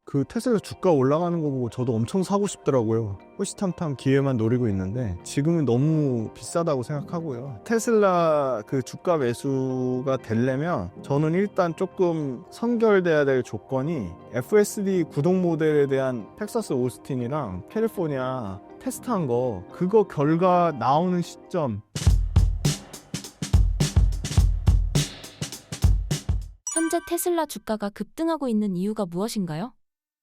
그 테슬라 주가 올라가는 거 보고 저도 엄청 사고 싶더라고요. 호시탐탐 기회만 노리고 있는데 지금은 너무 비싸다고 생각하고요. 테슬라 그 주가 매수가 되려면 저는 일단 조금 선결돼야 될 조건이 FSD 구동 모델에 대한 텍사스 오스틴이랑 캘리포니아 테스트한 거 그거 결과 나오는 시점. 현재 테슬라 주가가 급등하고 있는 이유가 무엇인가요?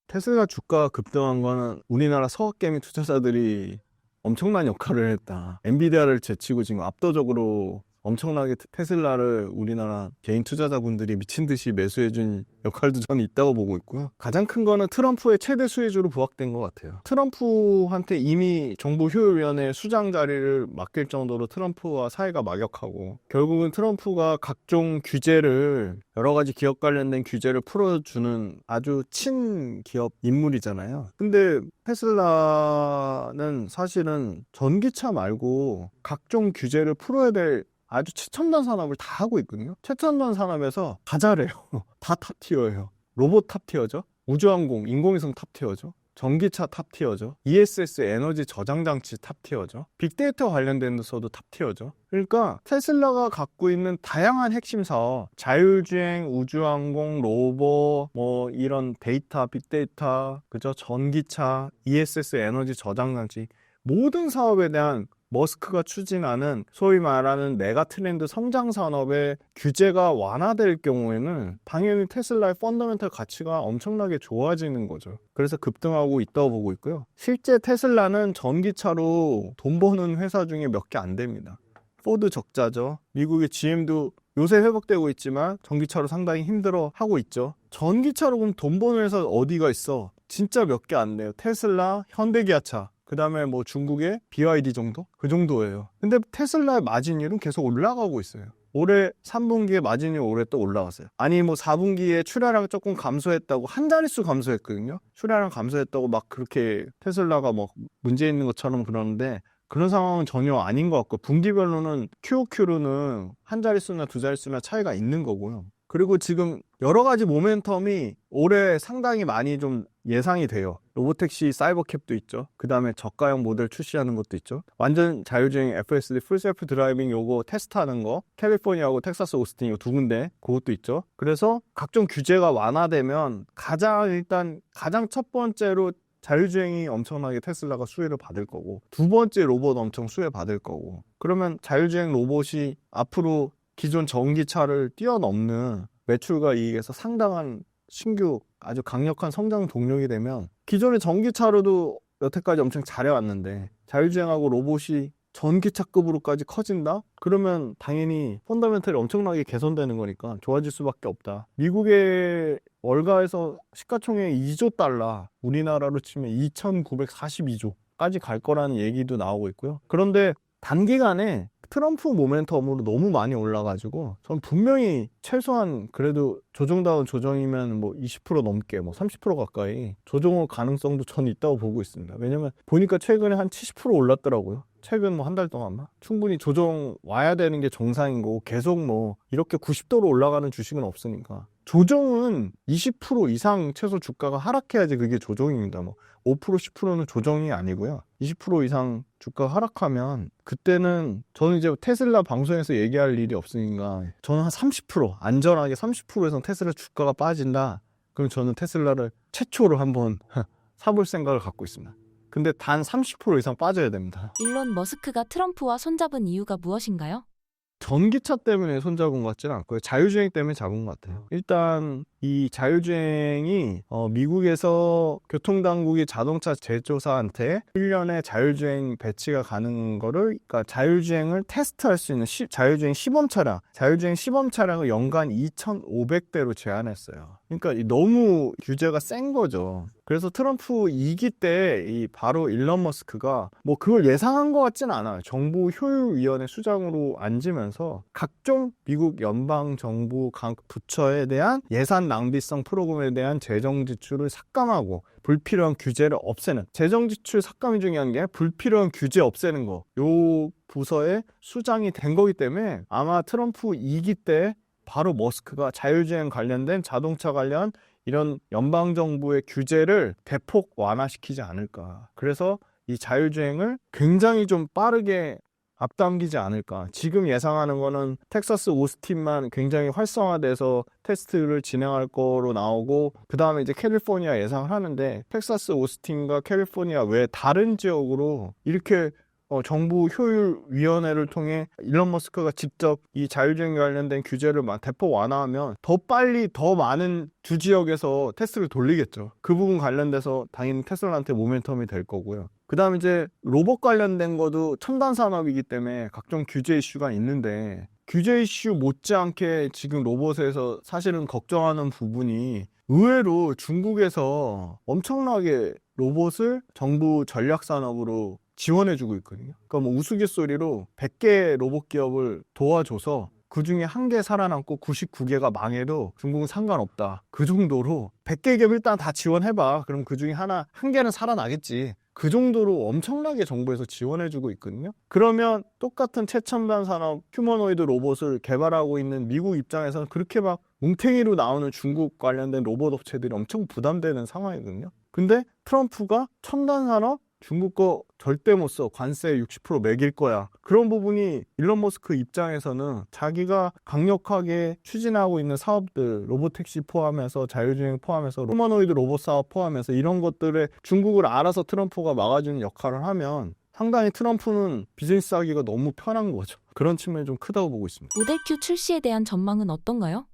테슬라 주가 급등한 거는 우리나라 서학개미 투자자들이 엄청난 역할을 했다. 엔비디아를 제치고 지금 압도적으로 엄청나게 테슬라를 우리나라 개인 투자자분들이 미친 듯이 매수해준 역할도 저는 있다고 보고 있고요. 가장 큰 거는 트럼프의 최대 수혜주로 부각된 것 같아요. 트럼프한테 이미 정부 효율위원회 수장 자리를 맡길 정도로 트럼프와 사이가 막역하고 결국은 트럼프가 각종 규제를 여러 가지 기업 관련된 규제를 풀어주는 아주 친기업 인물이잖아요. 근데 테슬라는 사실은 전기차 말고 각종 규제를 풀어야 될 아주 최첨단 산업을 다 하고 있거든요. 최첨단 산업에서 다 잘해요. 다 탑티어예요. 로봇 탑티어죠. 우주항공, 인공위성 탑티어죠. 전기차 탑티어죠. ESS 에너지 저장 장치 탑티어죠. 빅데이터 관련된 데서도 탑티어죠. 그러니까 테슬라가 갖고 있는 다양한 핵심 사업, 자율주행, 우주항공, 로봇, 뭐 이런 데이터, 빅데이터, 그죠? 전기차, ESS 에너지 저장 장치 모든 사업에 대한 머스크가 추진하는 소위 말하는 메가트렌드 성장 산업의 규제가 완화될 경우에는 당연히 테슬라의 펀더멘털 가치가 엄청나게 좋아지는 거죠. 그래서 급등하고 있다고 보고 있고요. 실제 테슬라는 전기차로 돈 버는 회사 중에 몇 개 안 됩니다. 포드 적자죠. 미국의 GM도 요새 회복되고 있지만 전기차로 상당히 힘들어 하고 있죠. 전기차로 그럼 돈 버는 회사 어디가 있어? 진짜 몇 개 안 돼요. 테슬라, 현대기아차. 그 다음에 뭐 중국의 BYD 정도? 그 정도예요. 근데 테슬라의 마진율은 계속 올라가고 있어요. 올해 3분기에 마진율이 올해 또 올라갔어요. 아니 뭐 4분기에 출하량 조금 감소했다고 한 자릿수 감소했거든요. 출하량 감소했다고 막 그렇게 테슬라가 뭐 문제 있는 것처럼 그러는데 그런 상황은 전혀 아닌 것 같고 분기별로는 QOQ로는 한 자릿수나 두 자릿수나 차이가 있는 거고요. 그리고 지금 여러 가지 모멘텀이 올해 상당히 많이 좀 예상이 돼요. 로보택시 사이버캡도 있죠. 그 다음에 저가형 모델 출시하는 것도 있죠. 완전 자율주행 FSD 풀셀프 드라이빙 요거 테스트하는 거 캘리포니아하고 텍사스 오스틴 요 두 군데 그것도 있죠. 그래서 각종 규제가 완화되면 가장 첫 번째로 자율주행이 엄청나게 테슬라가 수혜를 받을 거고 두 번째 로봇 엄청 수혜 받을 거고 그러면 자율주행 로봇이 앞으로 기존 전기차를 뛰어넘는 매출과 이익에서 상당한 신규 아주 강력한 성장 동력이 되면 기존의 전기차로도 여태까지 엄청 잘해왔는데 자율주행하고 로봇이 전기차급으로까지 커진다? 그러면 당연히 펀더멘털이 엄청나게 개선되는 거니까 좋아질 수밖에 없다. 미국의 월가에서 시가총액 2조 달러, 우리나라로 치면 2,942조까지 갈 거라는 얘기도 나오고 있고요. 그런데 단기간에 트럼프 모멘텀으로 너무 많이 올라가지고 전 분명히 최소한 그래도 조정다운 조정이면 뭐 20% 넘게 뭐 30% 가까이 조정할 가능성도 전 있다고 보고 있습니다. 왜냐면 보니까 최근에 한 70% 올랐더라고요. 최근 뭐 한 달 동안만 충분히 조정 와야 되는 게 정상이고 계속 뭐 이렇게 90도로 올라가는 주식은 없으니까 조정은 20% 이상 최소 주가가 하락해야지 그게 조정입니다. 뭐 5% 10%는 조정이 아니고요. 20% 이상 주가가 하락하면 그때는 저는 이제 테슬라 방송에서 얘기할 일이 없으니까 저는 한 30% 안전하게 30%에서 테슬라 주가가 빠진다. 그럼 저는 테슬라를 최초로 한번 사볼 생각을 갖고 있습니다. 근데 단 30% 이상 빠져야 됩니다. 일론 머스크가 트럼프와 손잡은 이유가 무엇인가요? 전기차 때문에 손잡은 것 같지는 않고요. 자율주행 때문에 잡은 것 같아요. 일단 이 자율주행이 미국에서 교통당국이 자동차 제조사한테 1년에 자율주행 배치가 가는 거를 그러니까 자율주행을 테스트할 수 있는 자율주행 시범 차량을 연간 2,500대로 제한했어요. 그러니까 너무 규제가 센 거죠. 그래서 트럼프 2기 때 바로 일론 머스크가 뭐 그걸 예상한 것 같지는 않아요. 정부 효율위원회 수장으로 앉으면서 각종 미국 연방 정부 각 부처에 대한 예산 낭비성 프로그램에 대한 재정 지출을 삭감하고 불필요한 규제를 없애는 재정 지출 삭감이 중요한 게 불필요한 규제 없애는 거. 요 부서의 수장이 된 거기 때문에 아마 트럼프 2기 때 바로 머스크가 자율주행 관련된 자동차 관련 이런 연방정부의 규제를 대폭 완화시키지 않을까. 그래서 이 자율주행을 굉장히 좀 빠르게 앞당기지 않을까. 지금 예상하는 거는 텍사스 오스틴만 굉장히 활성화돼서 테스트를 진행할 거로 나오고, 그 다음에 이제 캘리포니아 예상을 하는데, 텍사스 오스틴과 캘리포니아 외 다른 지역으로 이렇게 정부 효율위원회를 통해 일론 머스크가 직접 이 자율주행 관련된 규제를 대폭 완화하면 더 빨리 더 많은 주 지역에서 테스트를 돌리겠죠. 그 부분 관련돼서 당연히 테슬라한테 모멘텀이 될 거고요. 그 다음에 이제 로봇 관련된 것도 첨단 산업이기 때문에 각종 규제 이슈가 있는데, 규제 이슈 못지않게 지금 로봇에서 사실은 걱정하는 부분이, 의외로 중국에서 엄청나게 로봇을 정부 전략 산업으로 지원해주고 있거든요. 그러니까 뭐 우스갯소리로 100개 로봇 기업을 도와줘서 그 중에 1개 살아남고 99개가 망해도 중국은 상관없다. 그 정도로 100개 기업 일단 다 지원해봐. 그럼 그 중에 한 개는 살아나겠지. 그 정도로 엄청나게 정부에서 지원해주고 있거든요. 그러면 똑같은 최첨단 산업 휴머노이드 로봇을 개발하고 있는 미국 입장에서는 그렇게 막 뭉탱이로 나오는 중국 관련된 로봇 업체들이 엄청 부담되는 상황이거든요. 근데 트럼프가 첨단 산업 중국 거 절대 못 써. 관세 60% 매길 거야. 그런 부분이 일론 머스크 입장에서는 자기가 강력하게 추진하고 있는 사업들, 로보택시 포함해서 자율주행 포함해서 휴머노이드 로봇 사업 포함해서 이런 것들에 중국을 알아서 트럼프가 막아주는 역할을 하면 상당히 트럼프는 비즈니스 하기가 너무 편한 거죠. 그런 측면이 좀 크다고 보고 있습니다. 모델 Q 출시에 대한 전망은 어떤가요?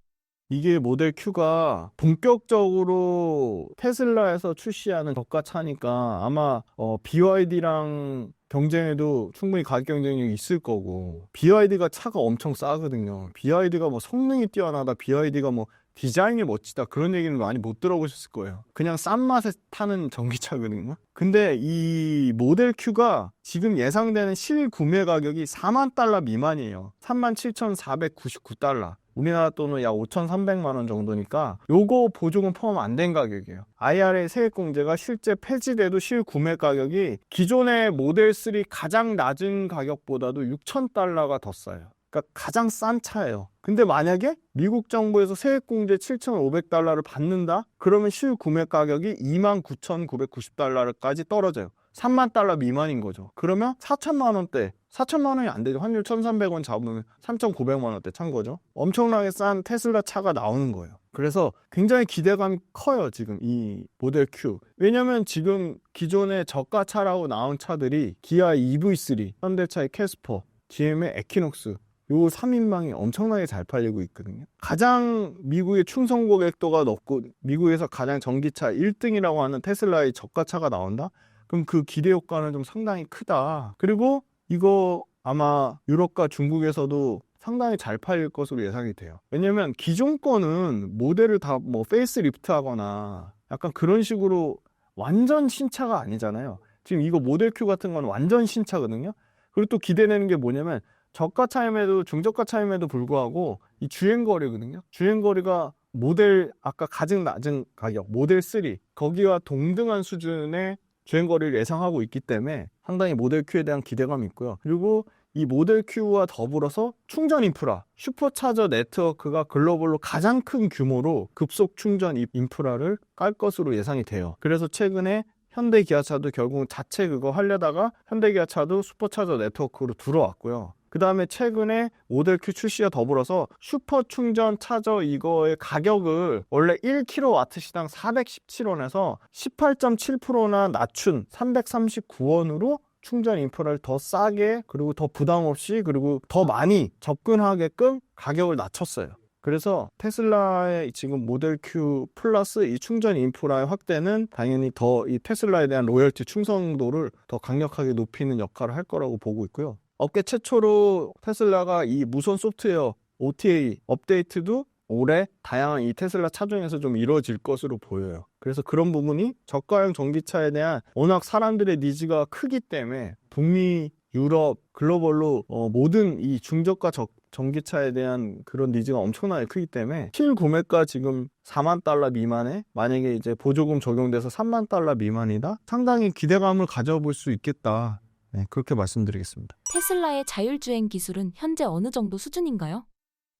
이게 모델 Q가 본격적으로 테슬라에서 출시하는 저가차니까 아마 BYD랑 경쟁에도 충분히 가격 경쟁력이 있을 거고, BYD가 차가 엄청 싸거든요. BYD가 뭐 성능이 뛰어나다, BYD가 뭐 디자인이 멋지다, 그런 얘기는 많이 못 들어보셨을 거예요. 그냥 싼 맛에 타는 전기차거든요. 근데 이 모델 Q가 지금 예상되는 실구매 가격이 4만 달러 미만이에요. 37,499달러. 우리나라 돈은 약 5,300만 원 정도니까 요거 보조금 포함 안 된 가격이에요. IRA 세액공제가 실제 폐지돼도 실구매 가격이 기존의 모델 3 가장 낮은 가격보다도 6,000달러가 더 싸요. 그러니까 가장 싼 차예요. 근데 만약에 미국 정부에서 세액공제 7,500달러를 받는다? 그러면 실구매 가격이 29,990달러까지 떨어져요. 3만 달러 미만인 거죠. 그러면 4천만 원대, 4천만 원이 안 되죠. 환율 1,300원 잡으면 3,900만 원대 찬 거죠. 엄청나게 싼 테슬라 차가 나오는 거예요. 그래서 굉장히 기대감이 커요, 지금 이 모델 Q. 왜냐면 지금 기존의 저가차라고 나온 차들이 기아 EV3, 현대차의 캐스퍼, GM의 에퀴녹스, 요 3인방이 엄청나게 잘 팔리고 있거든요. 가장 미국의 충성 고객도가 높고 미국에서 가장 전기차 1등이라고 하는 테슬라의 저가차가 나온다? 그럼 그 기대 효과는 좀 상당히 크다. 그리고 이거 아마 유럽과 중국에서도 상당히 잘 팔릴 것으로 예상이 돼요. 왜냐면 기존 거는 모델을 다 뭐 페이스리프트 하거나 약간 그런 식으로 완전 신차가 아니잖아요. 지금 이거 모델 Q 같은 건 완전 신차거든요. 그리고 또 기대되는 게 뭐냐면 저가 차임에도 중저가 차임에도 불구하고 이 주행거리거든요. 주행거리가 모델 아까 가장 낮은 가격 모델 3 거기와 동등한 수준의 주행거리를 예상하고 있기 때문에 상당히 모델 Q에 대한 기대감이 있고요. 그리고 이 모델 Q와 더불어서 충전 인프라, 슈퍼차저 네트워크가 글로벌로 가장 큰 규모로 급속 충전 인프라를 깔 것으로 예상이 돼요. 그래서 최근에 현대 기아차도 결국 자체 그거 하려다가 현대 기아차도 슈퍼차저 네트워크로 들어왔고요. 그 다음에 최근에 모델 Q 출시와 더불어서 슈퍼 충전 차저 이거의 가격을 원래 1kW시당 417원에서 18.7%나 낮춘 339원으로 충전 인프라를 더 싸게, 그리고 더 부담 없이, 그리고 더 많이 접근하게끔 가격을 낮췄어요. 그래서 테슬라의 지금 모델 Q 플러스 이 충전 인프라의 확대는 당연히 더 이 테슬라에 대한 로열티 충성도를 더 강력하게 높이는 역할을 할 거라고 보고 있고요. 업계 최초로 테슬라가 이 무선 소프트웨어 OTA 업데이트도 올해 다양한 이 테슬라 차종에서 좀 이루어질 것으로 보여요. 그래서 그런 부분이 저가형 전기차에 대한 워낙 사람들의 니즈가 크기 때문에 북미, 유럽, 글로벌로 모든 이 중저가 전기차에 대한 그런 니즈가 엄청나게 크기 때문에 실구매가 지금 4만 달러 미만에 만약에 이제 보조금 적용돼서 3만 달러 미만이다? 상당히 기대감을 가져볼 수 있겠다. 네, 그렇게 말씀드리겠습니다. 테슬라의 자율주행 기술은 현재 어느 정도 수준인가요?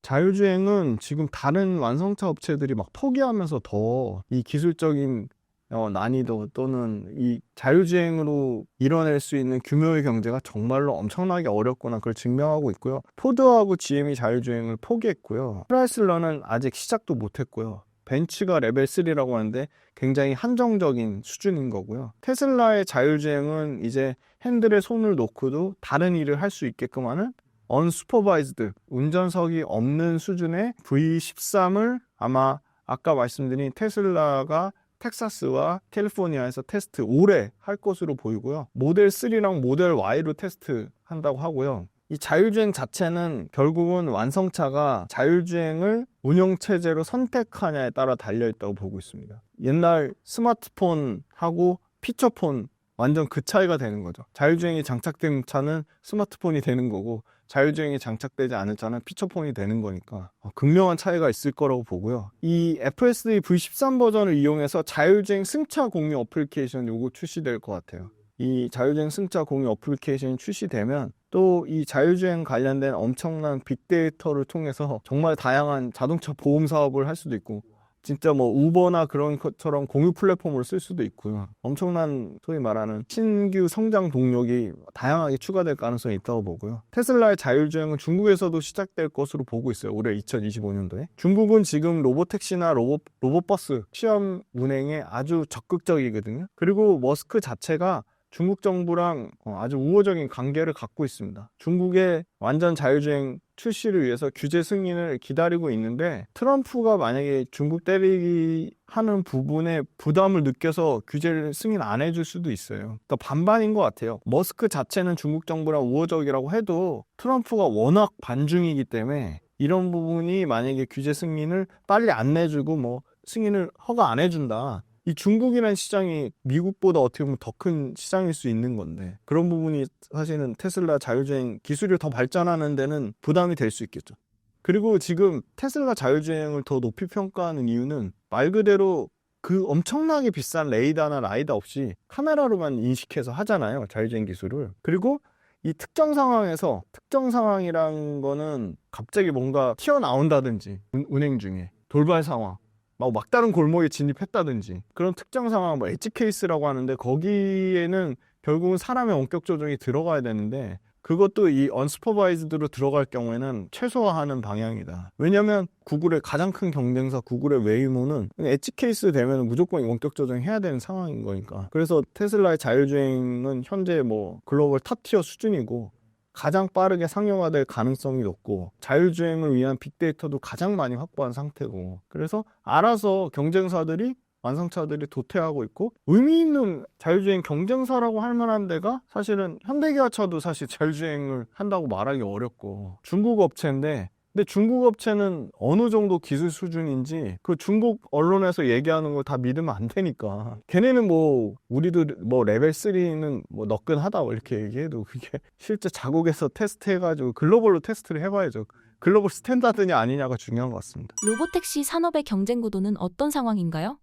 자율주행은 지금 다른 완성차 업체들이 막 포기하면서 더 이 기술적인 난이도 또는 이 자율주행으로 이뤄낼 수 있는 규모의 경제가 정말로 엄청나게 어렵구나 그걸 증명하고 있고요. 포드하고 GM이 자율주행을 포기했고요. 크라이슬러는 아직 시작도 못했고요. 벤츠가 레벨 3라고 하는데 굉장히 한정적인 수준인 거고요. 테슬라의 자율주행은 이제 핸들에 손을 놓고도 다른 일을 할 수 있게끔 하는 언슈퍼바이즈드, 운전석이 없는 수준의 V13을 아마 아까 말씀드린 테슬라가 텍사스와 캘리포니아에서 테스트 올해 할 것으로 보이고요. 모델 3랑 모델 Y로 테스트 한다고 하고요. 이 자율주행 자체는 결국은 완성차가 자율주행을 운영체제로 선택하냐에 따라 달려있다고 보고 있습니다. 옛날 스마트폰하고 피처폰 완전 그 차이가 되는 거죠. 자율주행이 장착된 차는 스마트폰이 되는 거고 자율주행이 장착되지 않은 차는 피처폰이 되는 거니까 극명한 차이가 있을 거라고 보고요. 이 FSD V13 버전을 이용해서 자율주행 승차 공유 어플리케이션 요거 출시될 것 같아요. 이 자율주행 승차 공유 어플리케이션이 출시되면 또 이 자율주행 관련된 엄청난 빅데이터를 통해서 정말 다양한 자동차 보험 사업을 할 수도 있고 진짜 뭐 우버나 그런 것처럼 공유 플랫폼을 쓸 수도 있고요. 엄청난 소위 말하는 신규 성장 동력이 다양하게 추가될 가능성이 있다고 보고요. 테슬라의 자율주행은 중국에서도 시작될 것으로 보고 있어요. 올해 2025년도에. 중국은 지금 로보택시나 로봇버스 시험 운행에 아주 적극적이거든요. 그리고 머스크 자체가 중국 정부랑 아주 우호적인 관계를 갖고 있습니다. 중국의 완전 자율주행 출시를 위해서 규제 승인을 기다리고 있는데 트럼프가 만약에 중국 때리기 하는 부분에 부담을 느껴서 규제를 승인 안 해줄 수도 있어요. 그러니까 반반인 것 같아요. 머스크 자체는 중국 정부랑 우호적이라고 해도 트럼프가 워낙 반중이기 때문에 이런 부분이 만약에 규제 승인을 빨리 안 내주고 뭐 승인을 허가 안 해준다. 이 중국이라는 시장이 미국보다 어떻게 보면 더 큰 시장일 수 있는 건데 그런 부분이 사실은 테슬라 자율주행 기술이 더 발전하는 데는 부담이 될 수 있겠죠. 그리고 지금 테슬라 자율주행을 더 높이 평가하는 이유는 말 그대로 그 엄청나게 비싼 레이더나 라이더 없이 카메라로만 인식해서 하잖아요. 자율주행 기술을. 그리고 이 특정 상황에서 특정 상황이란 거는 갑자기 뭔가 튀어나온다든지 운행 중에 돌발 상황 막 막다른 골목에 진입했다든지 그런 특정 상황 뭐 엣지 케이스라고 하는데 거기에는 결국은 사람의 원격 조정이 들어가야 되는데 그것도 이 언슈퍼바이즈드로 들어갈 경우에는 최소화하는 방향이다. 왜냐면 구글의 가장 큰 경쟁사 구글의 웨이모는 엣지 케이스 되면 무조건 원격 조정해야 되는 상황인 거니까. 그래서 테슬라의 자율주행은 현재 뭐 글로벌 탑티어 수준이고 가장 빠르게 상용화될 가능성이 높고 자율주행을 위한 빅데이터도 가장 많이 확보한 상태고 그래서 알아서 경쟁사들이 완성차들이 도태하고 있고 의미 있는 자율주행 경쟁사라고 할 만한 데가 사실은 현대기아차도 사실 자율주행을 한다고 말하기 어렵고 중국 업체인데 근데 중국 업체는 어느 정도 기술 수준인지 그 중국 언론에서 얘기하는 걸 다 믿으면 안 되니까 걔네는 뭐 우리도 뭐 레벨 3는 뭐 너끈하다 이렇게 얘기해도 그게 실제 자국에서 테스트해가지고 글로벌로 테스트를 해봐야죠. 글로벌 스탠다드냐 아니냐가 중요한 것 같습니다. 로보택시 산업의 경쟁 구도는 어떤 상황인가요?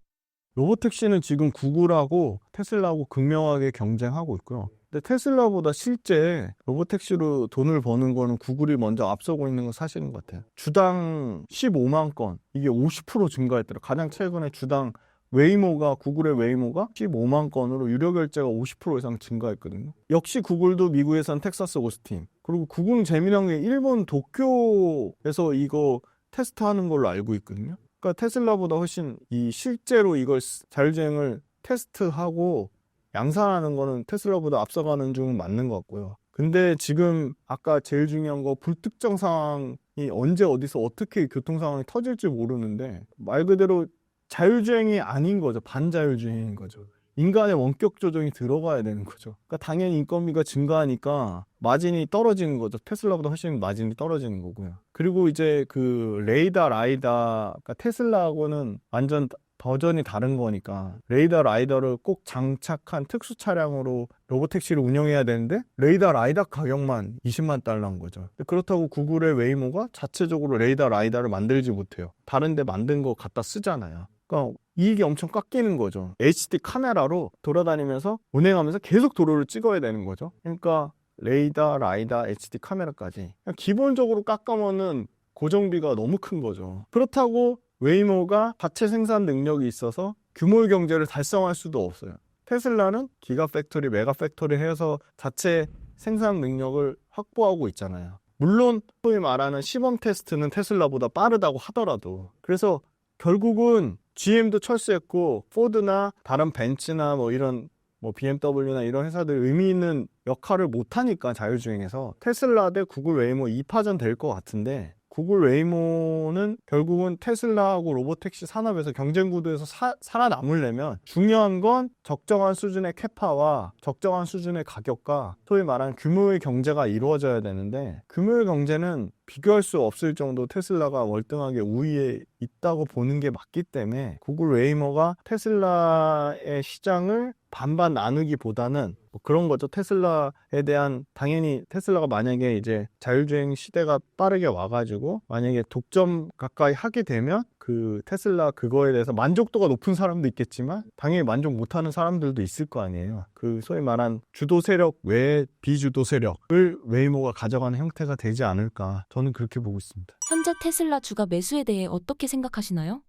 로보택시는 지금 구글하고 테슬라하고 극명하게 경쟁하고 있고요. 근데 테슬라보다 실제 로보택시로 돈을 버는 거는 구글이 먼저 앞서고 있는 건 사실인 것 같아요. 주당 15만 건, 이게 50% 증가했더라고요. 가장 최근에 주당 구글의 웨이모가 15만 건으로 유료 결제가 50% 이상 증가했거든요. 역시 구글도 미국에선 텍사스 오스틴. 그리고 구글은 재미난 게 일본 도쿄에서 이거 테스트하는 걸로 알고 있거든요. 그러니까 테슬라보다 훨씬 이 실제로 이걸 자율주행을 테스트하고 양산하는 거는 테슬라보다 앞서가는 중은 맞는 것 같고요. 근데 지금 아까 제일 중요한 거 불특정 상황이 언제 어디서 어떻게 교통 상황이 터질지 모르는데 말 그대로 자율주행이 아닌 거죠. 반자율주행인 거죠. 인간의 원격 조정이 들어가야 되는 거죠. 그러니까 당연히 인건비가 증가하니까 마진이 떨어지는 거죠. 테슬라보다 훨씬 마진이 떨어지는 거고요. 그리고 이제 그 레이더 라이더, 그러니까 테슬라하고는 완전 버전이 다른 거니까 레이더 라이더를 꼭 장착한 특수 차량으로 로보택시를 운영해야 되는데 레이더 라이더 가격만 20만 달러인 거죠. 그렇다고 구글의 웨이모가 자체적으로 레이더 라이더를 만들지 못해요. 다른 데 만든 거 갖다 쓰잖아요. 그러니까 이익이 엄청 깎이는 거죠. HD 카메라로 돌아다니면서 운행하면서 계속 도로를 찍어야 되는 거죠. 그러니까 레이더, 라이더, HD 카메라까지 기본적으로 깎아먹는 고정비가 너무 큰 거죠. 그렇다고 웨이모가 자체 생산 능력이 있어서 규모의 경제를 달성할 수도 없어요. 테슬라는 기가 팩토리, 메가 팩토리 해서 자체 생산 능력을 확보하고 있잖아요. 물론 소위 말하는 시범 테스트는 테슬라보다 빠르다고 하더라도, 그래서 결국은 GM도 철수했고 포드나 다른 벤츠나 뭐 이런 뭐 BMW나 이런 회사들 의미 있는 역할을 못하니까 자율주행에서 테슬라 대 구글 웨이모 2파전 될 것 같은데, 구글 웨이모는 결국은 테슬라하고 로보택시 산업에서 경쟁 구도에서 살아남으려면 중요한 건 적정한 수준의 캐파와 적정한 수준의 가격과 소위 말하는 규모의 경제가 이루어져야 되는데, 규모의 경제는 비교할 수 없을 정도 테슬라가 월등하게 우위에 있다고 보는 게 맞기 때문에 구글 웨이모가 테슬라의 시장을 반반 나누기보다는 뭐 그런 거죠. 테슬라에 대한, 당연히 테슬라가 만약에 이제 자율주행 시대가 빠르게 와가지고 만약에 독점 가까이 하게 되면 그 테슬라 그거에 대해서 만족도가 높은 사람도 있겠지만 당연히 만족 못하는 사람들도 있을 거 아니에요. 그 소위 말한 주도 세력 외에 비주도 세력을 웨이모가 가져가는 형태가 되지 않을까, 저는 그렇게 보고 있습니다. 현재 테슬라 주가 매수에 대해 어떻게 생각하시나요?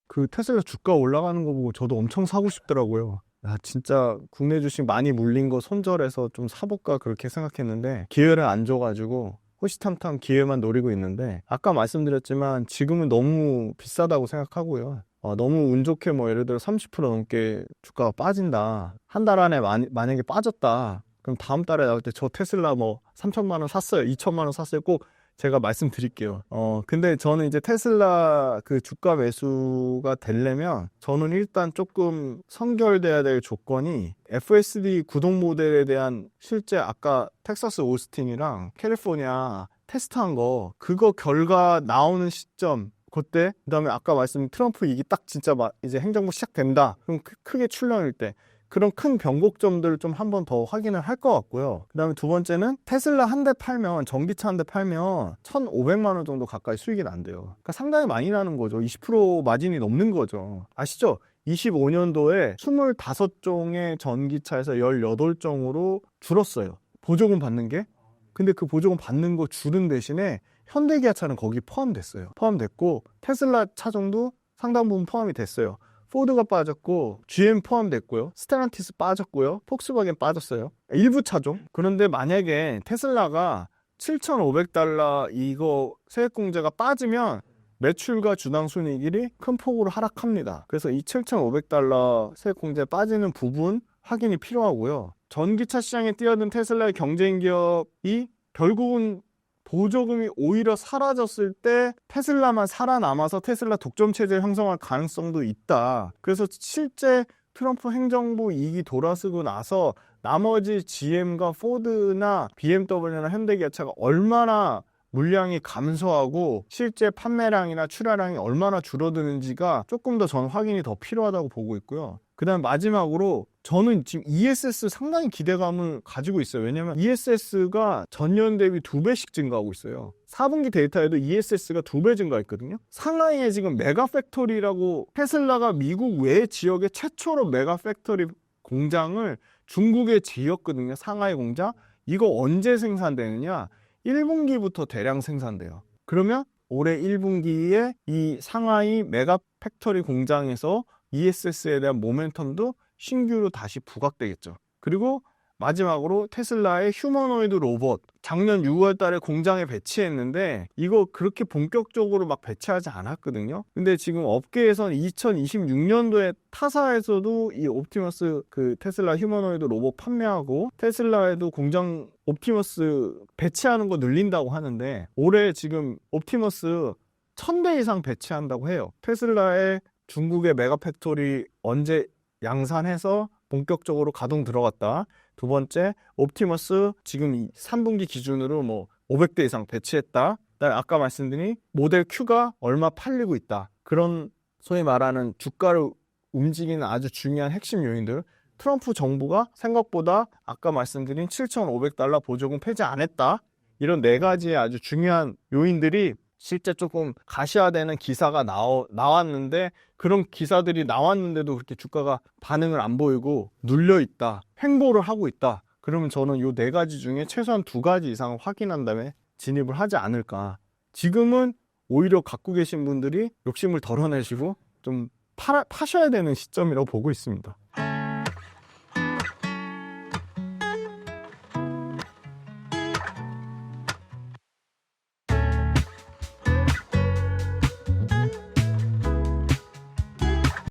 그 테슬라 주가 올라가는 거 보고 저도 엄청 사고 싶더라고요. 아, 진짜 국내 주식 많이 물린 거 손절해서 좀 사볼까 그렇게 생각했는데 기회를 안 줘가지고 호시탐탐 기회만 노리고 있는데, 아까 말씀드렸지만 지금은 너무 비싸다고 생각하고요. 너무 운 좋게 뭐 예를 들어 30% 넘게 주가가 빠진다, 한 달 안에 만약에 빠졌다, 그럼 다음 달에 나올 때 저 테슬라 뭐 3천만 원 샀어요, 2천만 원 샀어요, 꼭 제가 말씀드릴게요. 근데 저는 이제 테슬라 그 주가 매수가 되려면 저는 일단 조금 선결돼야 될 조건이 FSD 구동 모델에 대한 실제 아까 텍사스 오스틴이랑 캘리포니아 테스트한 거, 그거 결과 나오는 시점, 그때, 그다음에 아까 말씀드린 트럼프 이기 딱 진짜 이제 행정부 시작된다, 그럼 크게 출렁일 때 그런 큰 변곡점들을 좀 한 번 더 확인을 할 것 같고요. 그 다음에 두 번째는 테슬라 한 대 팔면, 전기차 한 대 팔면 1,500만 원 정도 가까이 수익이 난대요. 그러니까 상당히 많이 나는 거죠. 20% 마진이 넘는 거죠. 아시죠? 25년도에 25종의 전기차에서 18종으로 줄었어요, 보조금 받는 게. 근데 그 보조금 받는 거 줄은 대신에 현대기아차는 거기 포함됐어요. 포함됐고 테슬라 차종도 상당 부분 포함이 됐어요. 포드가 빠졌고 GM 포함됐고요, 스텔란티스 빠졌고요, 폭스바겐 빠졌어요, 일부 차종. 그런데 만약에 테슬라가 $7,500 이거 세액공제가 빠지면 매출과 주당 순이익이 큰 폭으로 하락합니다. 그래서 이 $7,500 세액공제 빠지는 부분 확인이 필요하고요. 전기차 시장에 뛰어든 테슬라의 경쟁 기업이 결국은 보조금이 오히려 사라졌을 때 테슬라만 살아남아서 테슬라 독점 체제를 형성할 가능성도 있다. 그래서 실제 트럼프 행정부 이익이 돌아서고 나서 나머지 GM과 포드나 BMW나 현대기아차가 얼마나 물량이 감소하고 실제 판매량이나 출하량이 얼마나 줄어드는지가 조금 더 전 확인이 더 필요하다고 보고 있고요. 그 다음 마지막으로 저는 지금 ESS 상당히 기대감을 가지고 있어요. 왜냐면 ESS가 전년 대비 2배씩 증가하고 있어요. 4분기 데이터에도 ESS가 2배 증가했거든요. 상하이에 지금 메가팩토리라고, 테슬라가 미국 외 지역에 최초로 메가팩토리 공장을 중국에 지었거든요. 상하이 공장. 이거 언제 생산되느냐? 1분기부터 대량 생산돼요. 그러면 올해 1분기에 이 상하이 메가팩토리 공장에서 ESS에 대한 모멘텀도 신규로 다시 부각되겠죠. 그리고 마지막으로 테슬라의 휴머노이드 로봇, 작년 6월 달에 공장에 배치했는데 이거 그렇게 본격적으로 막 배치하지 않았거든요. 근데 지금 업계에서는 2026년도에 타사에서도 이 옵티머스 그 테슬라 휴머노이드 로봇 판매하고 테슬라에도 공장 옵티머스 배치하는 거 늘린다고 하는데, 올해 지금 옵티머스 1,000대 이상 배치한다고 해요. 테슬라의 중국의 메가팩토리 언제 양산해서 본격적으로 가동 들어갔다. 두 번째, 옵티머스 지금 3분기 기준으로 뭐 500대 이상 배치했다. 그다음에 아까 말씀드린 모델 Q가 얼마 팔리고 있다. 그런 소위 말하는 주가를 움직이는 아주 중요한 핵심 요인들. 트럼프 정부가 생각보다 아까 말씀드린 $7,500 보조금 폐지 안 했다. 이런 네 가지의 아주 중요한 요인들이 실제 조금 가시화되는 기사가 나왔는데, 그런 기사들이 나왔는데도 그렇게 주가가 반응을 안 보이고 눌려 있다, 횡보를 하고 있다. 그러면 저는 이 네 가지 중에 최소한 2가지 이상을 확인한 다음에 진입을 하지 않을까. 지금은 오히려 갖고 계신 분들이 욕심을 덜어내시고 좀 파셔야 되는 시점이라고 보고 있습니다.